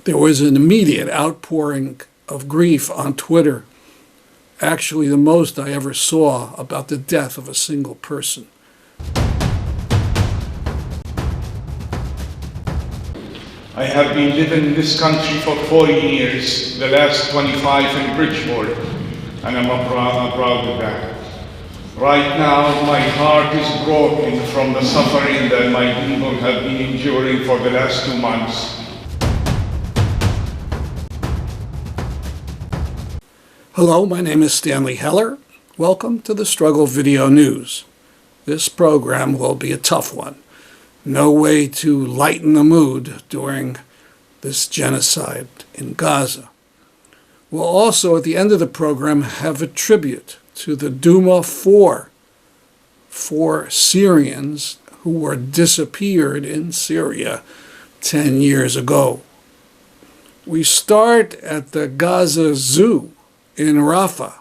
There was an immediate outpouring of grief on Twitter, actually the most I ever saw about the death of a single person. I have been living in this country for 40 years, the last 25 in Bridgeport, and I'm proud of that. Right now, my heart is broken from the suffering that my people have been enduring for the last 2 months. Hello, my name is Stanley Heller. Welcome to the Struggle Video News. This program will be a tough one. No way to lighten the mood during this genocide in Gaza. We'll also, at the end of the program, have a tribute to the Douma four Syrians who were disappeared in Syria 10 years ago. We start at the Gaza Zoo in Rafah.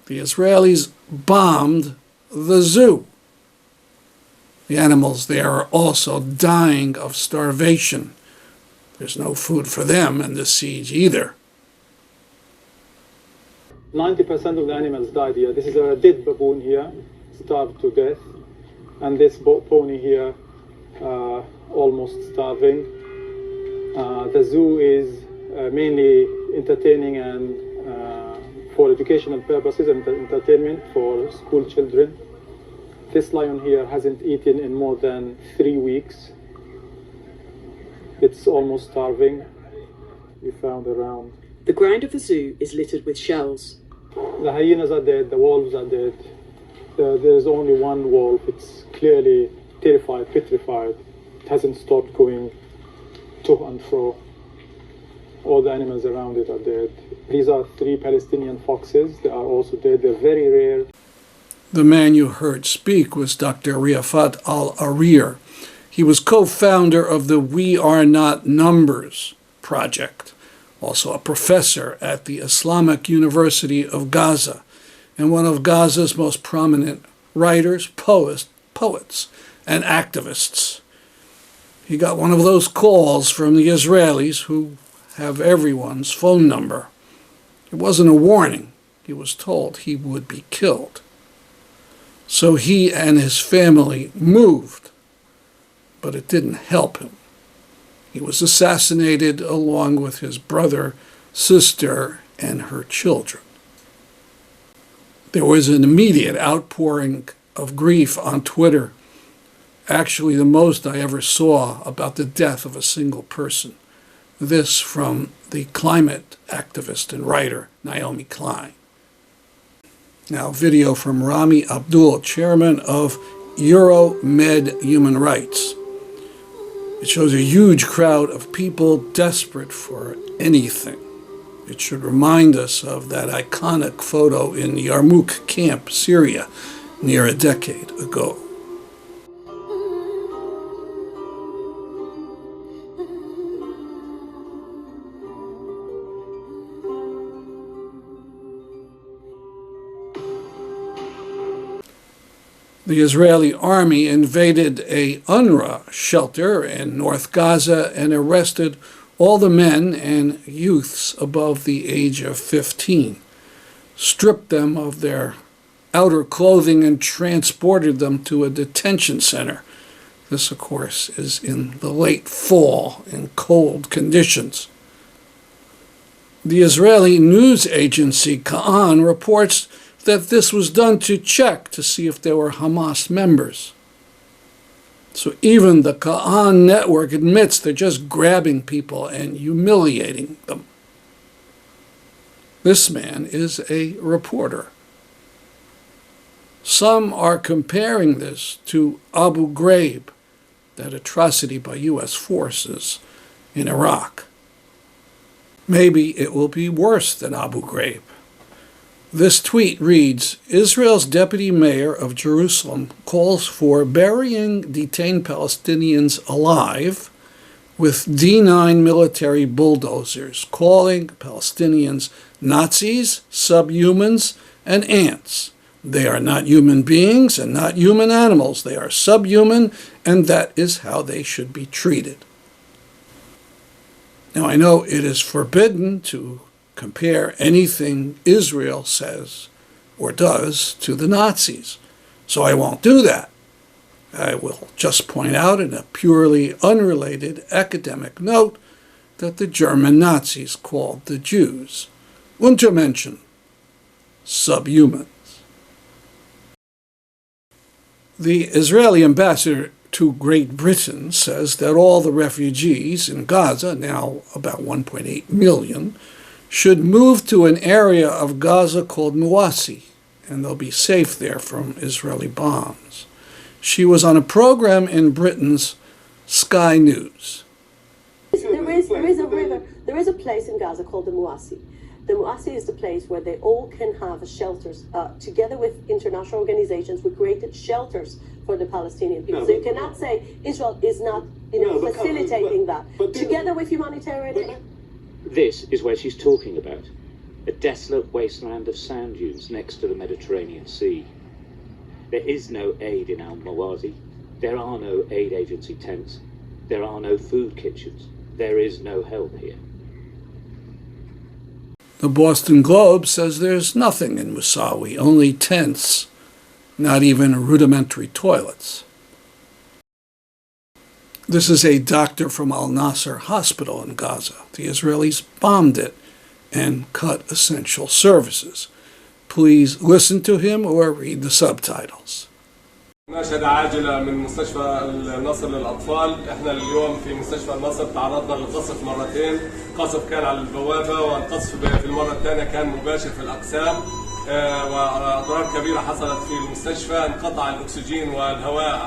The Israelis bombed the zoo. The animals there are also dying of starvation. There's no food for them in the siege either. 90% of the animals died here. This is a dead baboon here, starved to death. And this pony here, almost starving. The zoo is mainly entertaining and for educational purposes and entertainment for school children. This lion here hasn't eaten in more than 3 weeks. It's almost starving. We found around. The ground of the zoo is littered with shells. The hyenas are dead, the wolves are dead. There's only one wolf. It's clearly terrified, petrified. It hasn't stopped going to and fro. All the animals around it are dead. These are 3 Palestinian foxes. They are also dead. They're very rare. The man you heard speak was Dr. Refaat Alareer. He was co-founder of the We Are Not Numbers project, also a professor at the Islamic University of Gaza, and one of Gaza's most prominent writers, poets, and activists. He got one of those calls from the Israelis who have everyone's phone number. It wasn't a warning. He was told he would be killed. So he and his family moved, but it didn't help him. He was assassinated along with his brother, sister, and her children. There was an immediate outpouring of grief on Twitter, actually the most I ever saw about the death of a single person. This from the climate activist and writer Naomi Klein. Now, video from Rami Abdul, chairman of Euromed Human Rights. It shows a huge crowd of people desperate for anything. It should remind us of that iconic photo in Yarmouk camp, Syria, near a decade ago. The Israeli army invaded a UNRWA shelter in North Gaza and arrested all the men and youths above the age of 15, stripped them of their outer clothing and transported them to a detention center. This, of course, is in the late fall in cold conditions. The Israeli news agency Ka'an reports that this was done to check to see if there were Hamas members. So even the Ka'an network admits they're just grabbing people and humiliating them. This man is a reporter. Some are comparing this to Abu Ghraib, that atrocity by U.S. forces in Iraq. Maybe it will be worse than Abu Ghraib. This tweet reads, Israel's deputy mayor of Jerusalem calls for burying detained Palestinians alive with D9 military bulldozers, calling Palestinians Nazis, subhumans, and ants. They are not human beings and not human animals. They are subhuman, and that is how they should be treated. Now, I know it is forbidden to compare anything Israel says or does to the Nazis, so I won't do that. I will just point out in a purely unrelated academic note that the German Nazis called the Jews Untermenschen, subhumans. The Israeli ambassador to Great Britain says that all the refugees in Gaza, now about 1.8 million, should move to an area of Gaza called Muwasi, and they'll be safe there from Israeli bombs. She was on a program in Britain's Sky News. There is a place in Gaza called the Muwasi. The Muwasi is the place where they all can have shelters. Together with international organizations, we created shelters for the Palestinian people. So you cannot say Israel is not, facilitating that. Together with humanitarian aid. This is where she's talking about. A desolate wasteland of sand dunes next to the Mediterranean Sea. There is no aid in Al-Muwasi. There are no aid agency tents. There are no food kitchens. There is no help here. The Boston Globe says there's nothing in Musawi, only tents, not even rudimentary toilets. This is a doctor from Al-Nasr Hospital in Gaza. The Israelis bombed it and cut essential services. Please listen to him or read the subtitles. نشهد عاجلة من مستشفى النصر للأطفال. احنا اليوم في مستشفى النصر تعرضنا للقصف مرتين. قصف كان على البوابة والقصف في المرة الثانية كان مباشر في الأقسام. وأضرار كبيرة حصلت في المستشفى. انقطع الأكسجين والهواء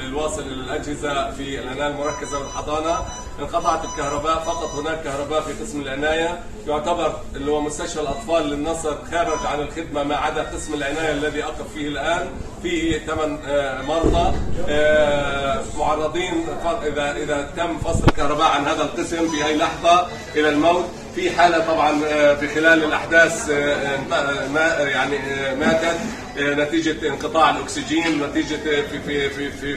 الواصل للأجهزة في العناية المركزة والحضانة. انقطعت الكهرباء، فقط هناك كهرباء في قسم العناية. يعتبر اللي هو مستشفى الأطفال للنصر خارج عن الخدمة ما عدا قسم العناية الذي أقف فيه الآن. فيه 8 مرضى معرضين إذا تم فصل الكهرباء عن هذا القسم في أي لحظة إلى الموت. في حالة طبعا في خلال الأحداث ماتت نتيجة انقطاع الأكسجين، نتيجة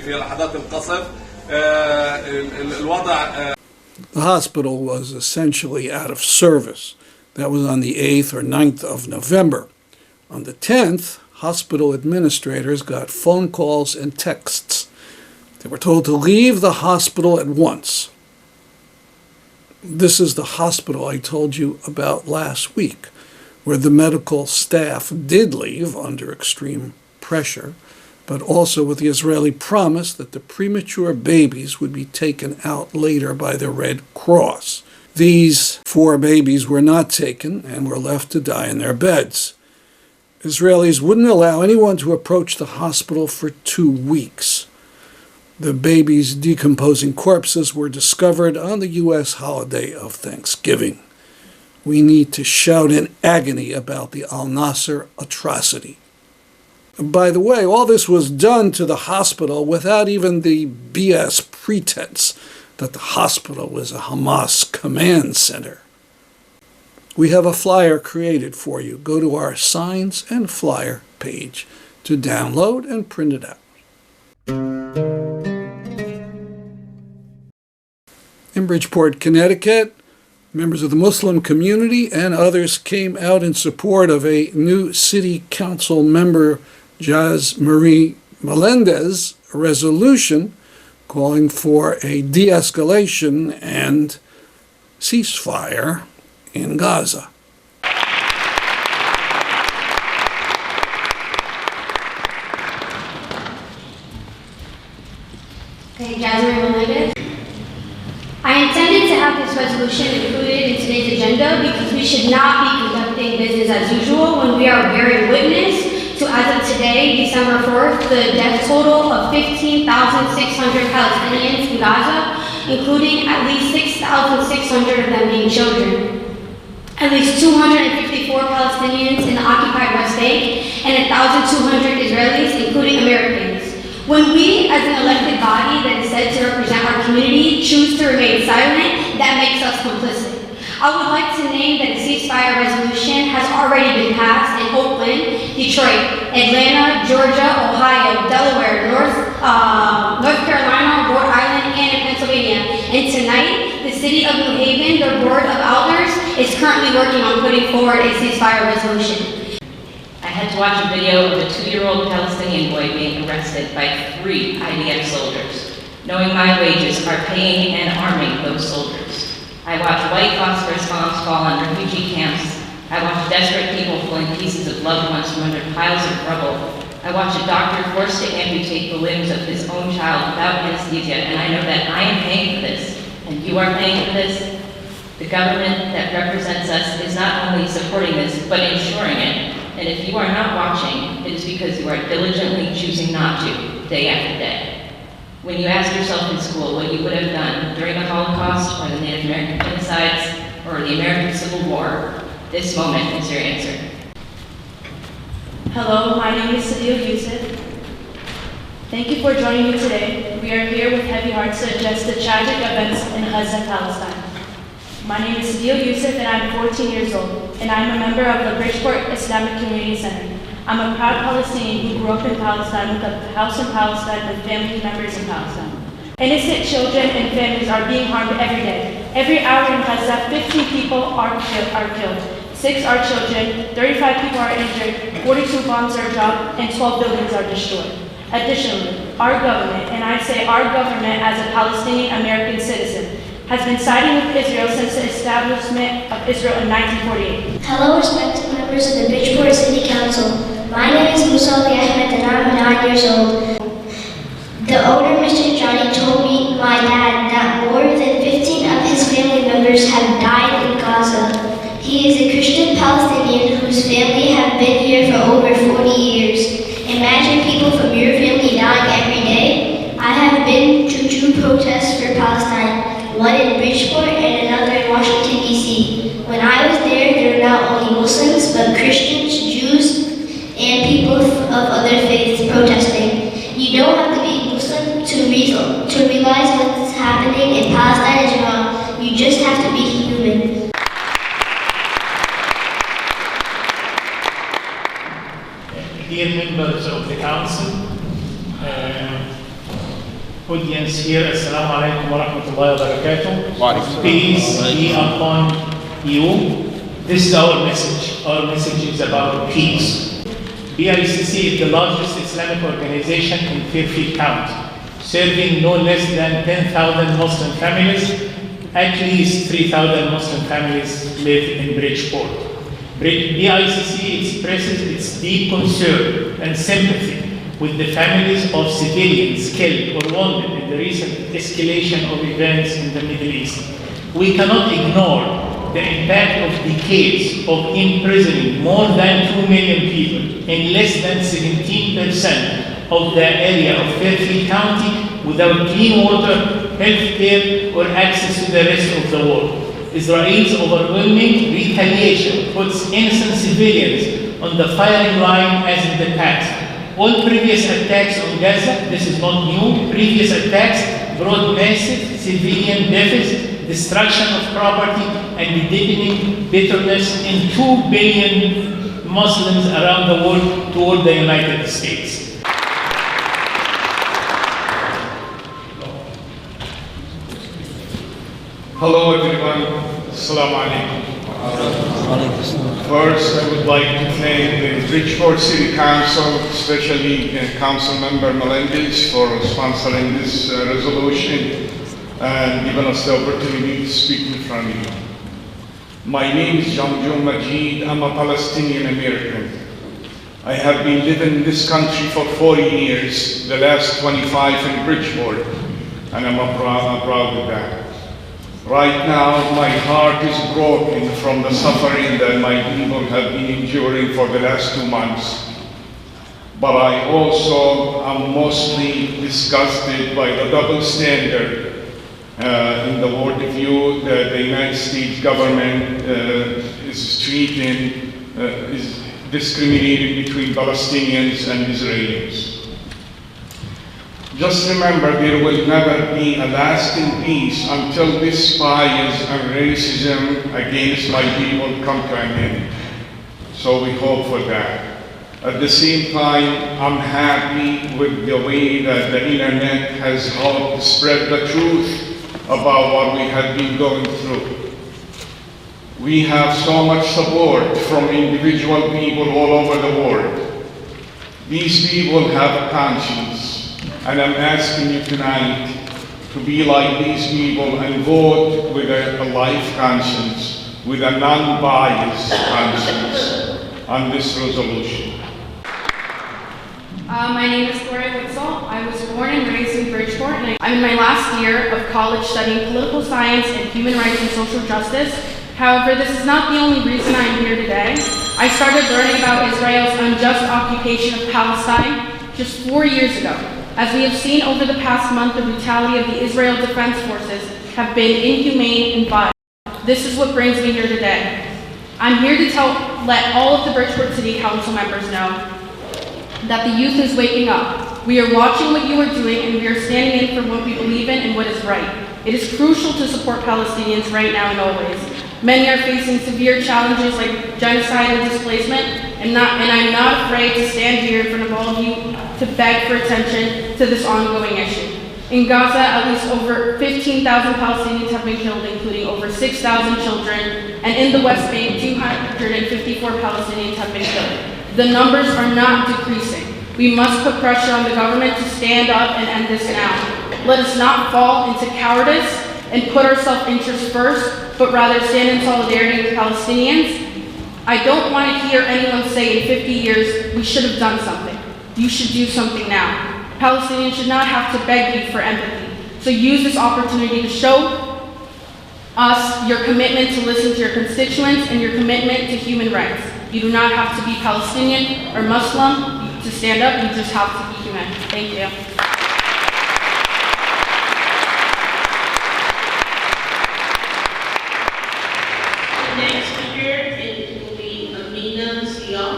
في لحظات القصف. The hospital was essentially out of service. That was on the 8th or 9th of November. On the 10th, hospital administrators got phone calls and texts. They were told to leave the hospital at once. This is the hospital I told you about last week, where the medical staff did leave under extreme pressure, but also with the Israeli promise that the premature babies would be taken out later by the Red Cross. These 4 babies were not taken and were left to die in their beds. Israelis wouldn't allow anyone to approach the hospital for 2 weeks. The babies' decomposing corpses were discovered on the U.S. holiday of Thanksgiving. We need to shout in agony about the Al-Nasr Atrocity. By the way, all this was done to the hospital without even the BS pretense that the hospital was a Hamas command center. We have a flyer created for you. Go to our Signs and Flyer page to download and print it out. In Bridgeport, Connecticut, members of the Muslim community and others came out in support of a new city council member, Jazmarie Melendez, resolution calling for a de-escalation and ceasefire in Gaza. Okay, Jazmarie Melendez. I intended to have this resolution included in today's agenda because we should not be conducting business as usual when we are bearing witness to, as of today, December 4th, the death total of 15,600 Palestinians in Gaza, including at least 6,600 of them being children. At least 254 Palestinians in the occupied West Bank and 1,200 Israelis, including Americans. When we, as an elected body that is said to represent our community, choose to remain silent, that makes us complicit. I would like to name that a ceasefire resolution has already been passed in Oakland, Detroit, Atlanta, Georgia, Ohio, Delaware, North Carolina, Rhode Island, and in Pennsylvania. And tonight, the city of New Haven, their board of elders, is currently working on putting forward a ceasefire resolution. I had to watch a video of a 2-year-old Palestinian boy being arrested by 3 IDF soldiers, knowing my wages are paying and arming those soldiers. I watched white phosphorus bombs fall on refugee camps. I watched desperate people pulling pieces of loved ones from under piles of rubble. I watched a doctor forced to amputate the limbs of his own child without anesthesia, and I know that I am paying for this, and you are paying for this. The government that represents us is not only supporting this, but ensuring it. And if you are not watching, it is because you are diligently choosing not to, day after day. When you ask yourself in school what you would have done during the Holocaust, or the Native American genocides, or the American Civil War, this moment is your answer. Hello, my name is Sadil Yusuf. Thank you for joining me today. We are here with heavy hearts to address the tragic events in Gaza, Palestine. My name is Sadil Yusuf and I'm 14 years old, and I'm a member of the Bridgeport Islamic Community Center. I'm a proud Palestinian who grew up in Palestine with a house in Palestine with family members in Palestine. Innocent children and families are being harmed every day. Every hour in Gaza, 15 people are killed. 6 are children, 35 people are injured, 42 bombs are dropped, and 12 buildings are destroyed. Additionally, our government, and I say our government as a Palestinian American citizen, has been siding with Israel since the establishment of Israel in 1948. Hello, respected members of the Bridgeport City Council. My name is Muwasi and I'm 9 years old. The older Mr. Johnny told me, my dad, that more than 15 of his family members have died in Gaza. He is a Christian Palestinian whose family have been here for over 40 years. Imagine people from your family dying every day. I have been to 2 protests for Palestine, one in Bridgeport and another in Washington, D.C. When I was there were not only Muslims, but Christians, Jews, and people of other faiths protesting. You don't have to be Muslim to realize what's happening in Palestine is wrong. You just have to be human. Dear members of the council, audience here, Assalamu alaikum wa rahmatullahi wa barakatuh. Peace be upon you. This is our message. Our message is about peace. BICC is the largest Islamic organization in Fairfield County, serving no less than 10,000 Muslim families. At least 3,000 Muslim families live in Bridgeport. BICC expresses its deep concern and sympathy with the families of civilians killed or wounded in the recent escalation of events in the Middle East. We cannot ignore the impact of decades of imprisoning more than 2 million people in less than 17% of the area of Fairfield County without clean water, health care, or access to the rest of the world. Israel's overwhelming retaliation puts innocent civilians on the firing line as in the past. All previous attacks on Gaza, this is not new, previous attacks brought massive civilian deaths, destruction of property, and the deepening bitterness in 2 billion Muslims around the world toward the United States. Hello everyone, Assalamu alaikum. First, I would like to thank the Bridgeport City Council, especially Council Member Melendez, for sponsoring this resolution and giving us the opportunity to speak in front of you. My name is Jazmarie Melendez. I'm a Palestinian American. I have been living in this country for 40 years, the last 25 in Bridgeport, and I'm proud of that. Right now, my heart is broken from the suffering that my people have been enduring for the last 2 months. But I also am mostly disgusted by the double standard in the world view that the United States government is discriminating between Palestinians and Israelis. Just remember, there will never be a lasting peace until this bias and racism against my people come to an end. So we hope for that. At the same time, I'm happy with the way that the internet has helped spread the truth about what we have been going through. We have so much support from individual people all over the world. These people have a conscience, and I'm asking you tonight to be like these people and vote with a life conscience, with a non-biased conscience on this resolution. My name is Gloria Witzel. I was born and raised in Bridgeport, and I'm in my last year of college studying political science and human rights and social justice. However, this is not the only reason I'm here today. I started learning about Israel's unjust occupation of Palestine just 4 years ago. As we have seen over the past month, the brutality of the Israel Defense Forces have been inhumane and vile. This is what brings me here today. I'm here to let all of the Bridgeport City Council members know that the youth is waking up. We are watching what you are doing, and we are standing in for what we believe in and what is right. It is crucial to support Palestinians right now and always. Many are facing severe challenges like genocide and displacement, and I'm not afraid to stand here in front of all of you to beg for attention to this ongoing issue. In Gaza, at least over 15,000 Palestinians have been killed, including over 6,000 children, and in the West Bank, 254 Palestinians have been killed. The numbers are not decreasing. We must put pressure on the government to stand up and end this now. Let us not fall into cowardice and put our self-interest first, but rather stand in solidarity with Palestinians. I don't want to hear anyone say in 50 years, we should have done something. You should do something now. Palestinians should not have to beg you for empathy. So use this opportunity to show us your commitment to listen to your constituents and your commitment to human rights. You do not have to be Palestinian or Muslim to stand up, you just have to be human. Thank you. The next speaker will be Amina Siam.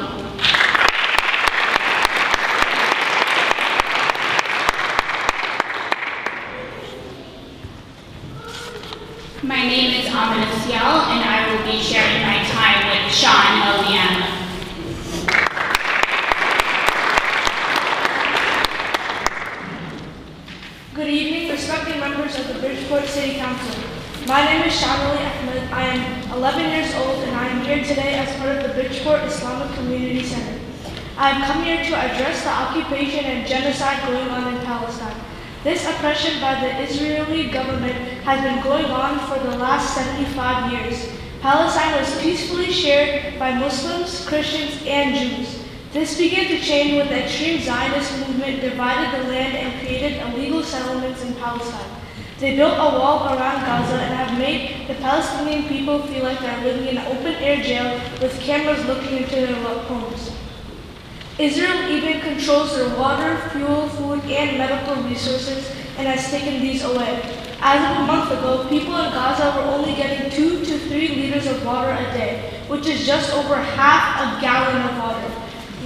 My name is Amina Sial, and I will be sharing my time with Sean Eliana. Good evening, respected members of the Bridgeport City Council. My name is Jazmarie Melendez. I am 11 years old, and I am here today as part of the Bridgeport Islamic Community Center. I have come here to address the occupation and genocide going on in Palestine. This oppression by the Israeli government has been going on for the last 75 years. Palestine was peacefully shared by Muslims, Christians, and Jews. This began to change when the extreme Zionist movement divided the land and created illegal settlements in Palestine. They built a wall around Gaza and have made the Palestinian people feel like they're living in an open-air jail with cameras looking into their homes. Israel even controls their water, fuel, food, and medical resources and has taken these away. As of a month ago, people in Gaza were only getting 2 to 3 liters of water a day, which is just over half a gallon of water.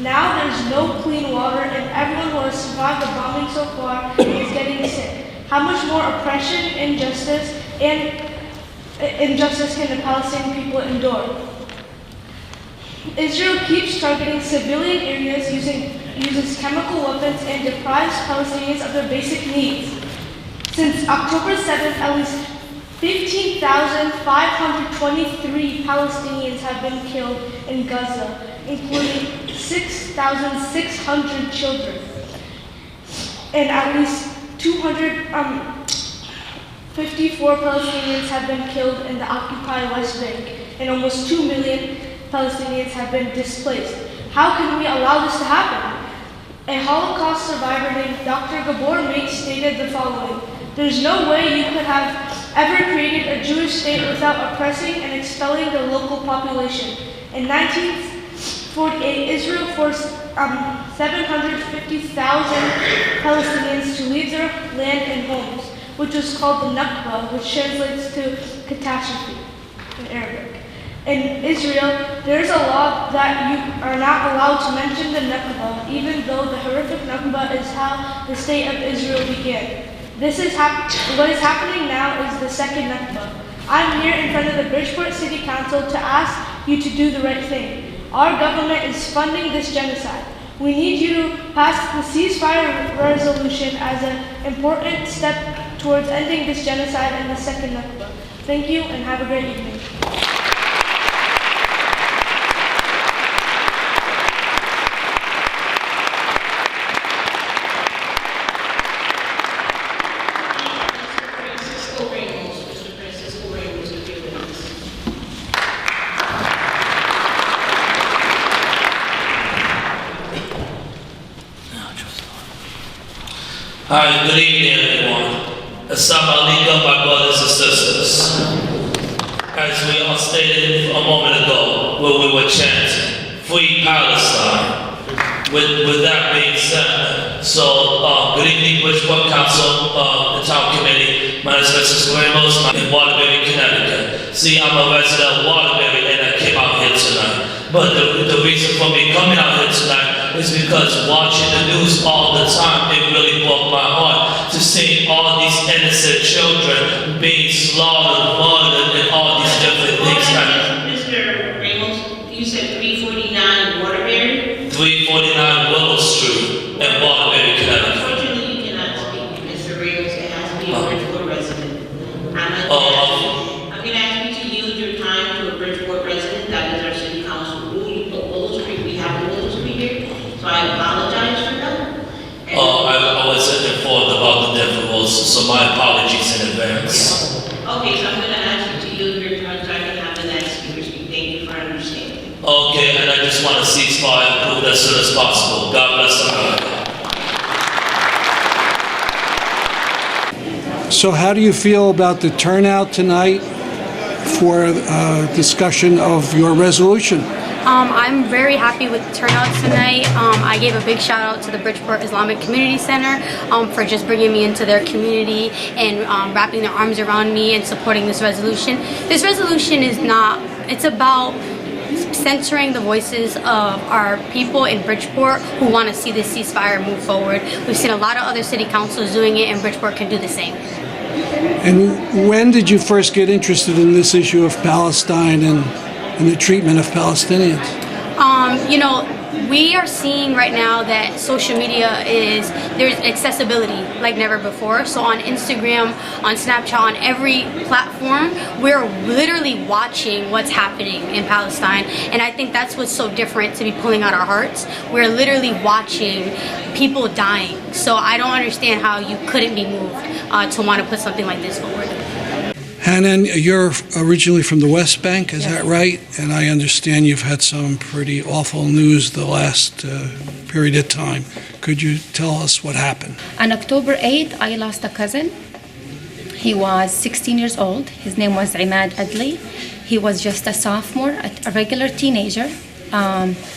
Now there's no clean water, and everyone who has survived the bombing so far is getting sick. How much more oppression, injustice can the Palestinian people endure? Israel keeps targeting civilian areas, uses chemical weapons, and deprives Palestinians of their basic needs. Since October 7th, at least 15,523 Palestinians have been killed in Gaza, including 6,600 children. And at least 254 Palestinians have been killed in the occupied West Bank, and almost 2 million Palestinians have been displaced. How can we allow this to happen? A Holocaust survivor named Dr. Gabor Mate stated the following: "There's no way you could have ever created a Jewish state without oppressing and expelling the local population." In 1948, Israel forced 750,000 Palestinians to leave their land and homes, which was called the Nakba, which translates to catastrophe in Arabic. In Israel, there's a law that you are not allowed to mention the Nakba, even though the horrific Nakba is how the state of Israel began. What is happening now is the second Nakba. I'm here in front of the Bridgeport City Council to ask you to do the right thing. Our government is funding this genocide. We need you to pass the ceasefire resolution as an important step towards ending this genocide and the second Nakba. Thank you and have a great evening. Hi, good evening everyone. Assalamu alaikum, my brothers and sisters. As we all stated a moment ago when we were chanting, Free Palestine. With that being said, good evening Bridgeport Council, the Town Committee. My name is Mrs. Ramos, I'm in Waterbury, Connecticut. See, I'm a resident of Waterbury and I came out here tonight. But the reason for me coming out here tonight is because watching the news all the time, it really broke my heart to see all these innocent children being slaughtered, murdered, and all these different things. Mr. Ramos, you said 349 Waterbury? 349 Willow Street in Waterbury, Connecticut. Unfortunately, you cannot speak, Mr. Ramos. It has to be a Bridgeport resident. I'm going to ask you to yield your time to a Bridgeport resident. That is our city council rule. You put Willow Street. We have a Willow Street here. So I apologize for that. I wasn't informed about the different rules, so my apologies in advance. Okay, so I'm going to ask you to yield your time so I can have the next speaker speak. Thank you for understanding. Okay, and I just want to ceasefire and prove as soon as possible. God bless America. So how do you feel about the turnout tonight for discussion of your resolution? I'm very happy with the turnout tonight. I gave a big shout out to the Bridgeport Islamic Community Center for just bringing me into their community and wrapping their arms around me and supporting this resolution. This resolution is not, it's about censoring the voices of our people in Bridgeport who want to see this ceasefire move forward. We've seen a lot of other city councils doing it, and Bridgeport can do the same. And when did you first get interested in this issue of Palestine and the treatment of Palestinians? You know, we are seeing right now that social media there's accessibility like never before. So on Instagram, on Snapchat, on every platform, we're literally watching what's happening in Palestine. And I think that's what's so different to be pulling out our hearts. We're literally watching people dying. So I don't understand how you couldn't be moved to want to put something like this forward. Hanan, you're originally from the West Bank, is that right? And I understand you've had some pretty awful news the last period of time. Could you tell us what happened? On October 8th, I lost a cousin. He was 16 years old. His name was Imad Adli. He was just a sophomore, a regular teenager.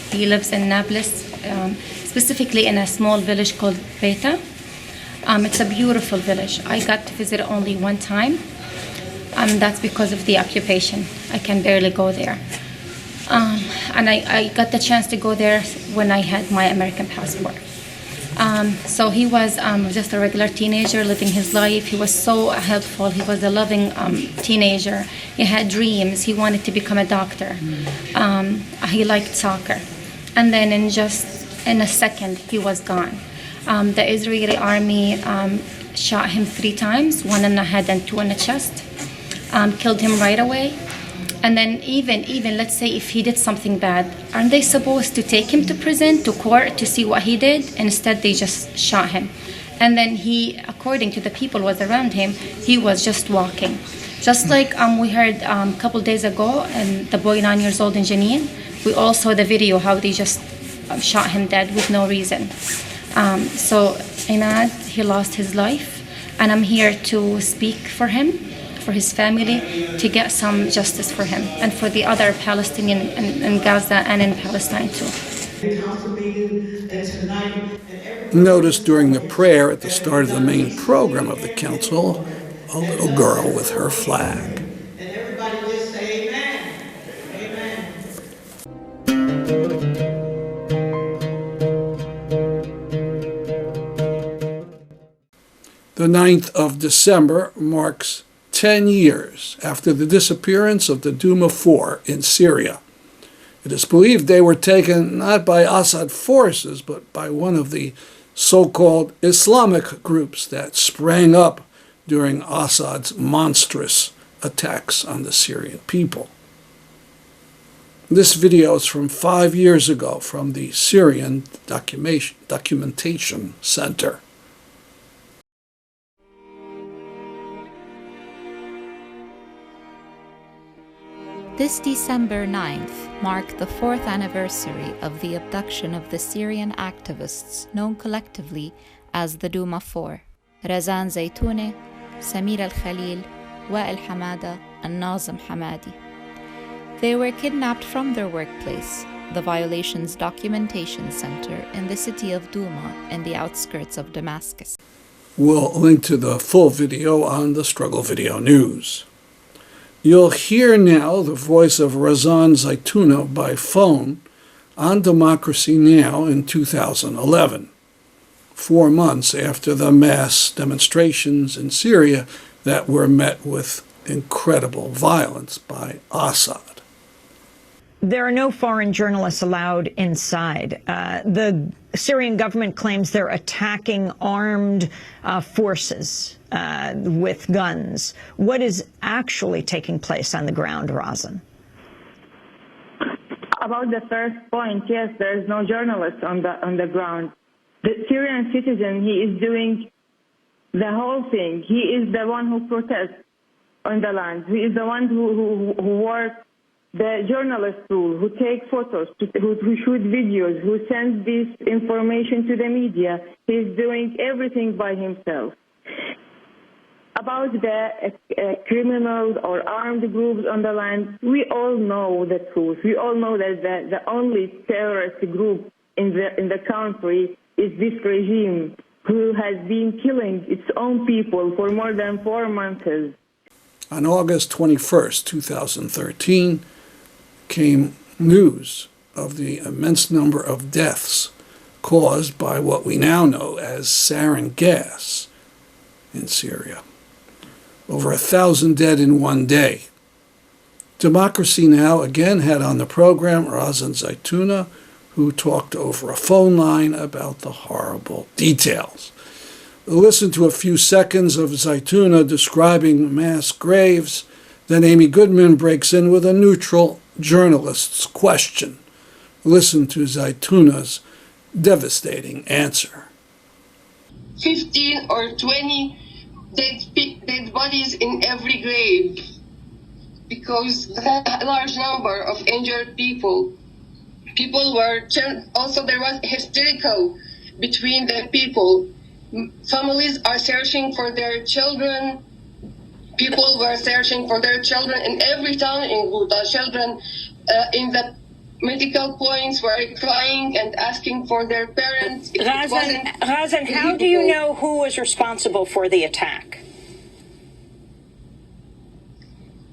He lives in Nablus, specifically in a small village called Beta. It's a beautiful village. I got to visit it only one time. That's because of the occupation. I can barely go there. And I got the chance to go there when I had my American passport. So he was just a regular teenager living his life. He was so helpful. He was a loving teenager. He had dreams. He wanted to become a doctor. He liked soccer. And then in a second, he was gone. The Israeli army shot him 3 times, 1 in the head and 2 in the chest. Killed him right away. And then even let's say if he did something bad, aren't they supposed to take him to prison, to court, to see what he did? Instead, they just shot him. And then he, according to the people who was around him, he was just walking. Just like we heard a couple days ago, and the boy 9 years old in Jenin, we all saw the video how they just shot him dead with no reason. So Imad, he lost his life, and I'm here to speak for him, for his family, to get some justice for him and for the other Palestinian in Gaza and in Palestine too. Notice during the prayer at the start of the main program of the council, a little girl with her flag. And everybody just say amen. Amen. The 9th of December marks 10 years after the disappearance of the Douma 4 in Syria. It is believed they were taken not by Assad forces, but by one of the so-called Islamic groups that sprang up during Assad's monstrous attacks on the Syrian people. This video is from 5 years ago from the Syrian Documentation Center. This December 9th marked the 4th anniversary of the abduction of the Syrian activists known collectively as the Douma 4, Razan Zaitouneh, Samir al-Khalil, Wa'il Hamada, and Nazim Hamadi. They were kidnapped from their workplace, the Violations Documentation Center in the city of Douma in the outskirts of Damascus. We'll link to the full video on the Struggle Video News. You'll hear now the voice of Razan Zaitouneh by phone on Democracy Now! In 2011, 4 months after the mass demonstrations in Syria that were met with incredible violence by Assad. There are no foreign journalists allowed inside. The Syrian government claims they're attacking armed forces with guns. What is actually taking place on the ground, Razan? About the first point, yes, there is no journalist on the ground. The Syrian citizen, he is doing the whole thing. He is the one who protests on the land. He is the one who works the journalist rule, who take photos, who shoot videos, who sends this information to the media. He's doing everything by himself. About the criminals or armed groups on the land, we all know the truth. We all know that the only terrorist group in the country is this regime, who has been killing its own people for more than 4 months. On August 21st, 2013, came news of the immense number of deaths caused by what we now know as sarin gas in Syria. Over 1,000 dead in one day. Democracy Now! Again had on the program Razan Zaitouneh, who talked over a phone line about the horrible details. Listen to a few seconds of Zaitouneh describing mass graves, then Amy Goodman breaks in with a neutral journalist's question. Listen to Zaitouneh's devastating answer. 15 or 20 dead bodies in every grave, because a large number of injured people. People were, also there was hysterical between the people. Families are searching for their children. People were searching for their children in every town in Ghouta. Children in the medical points were crying and asking for their parents. Razan, how do you know who was responsible for the attack?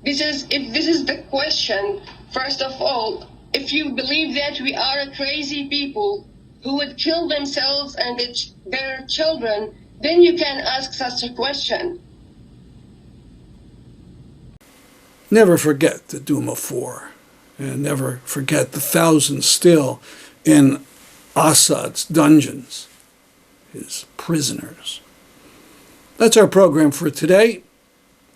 If this is the question, first of all, if you believe that we are a crazy people who would kill themselves and their children, then you can ask such a question. Never forget the Douma 4, and never forget the thousands still in Assad's dungeons, his prisoners. That's our program for today.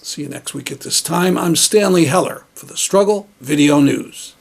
See you next week at this time. I'm Stanley Heller for the Struggle Video News.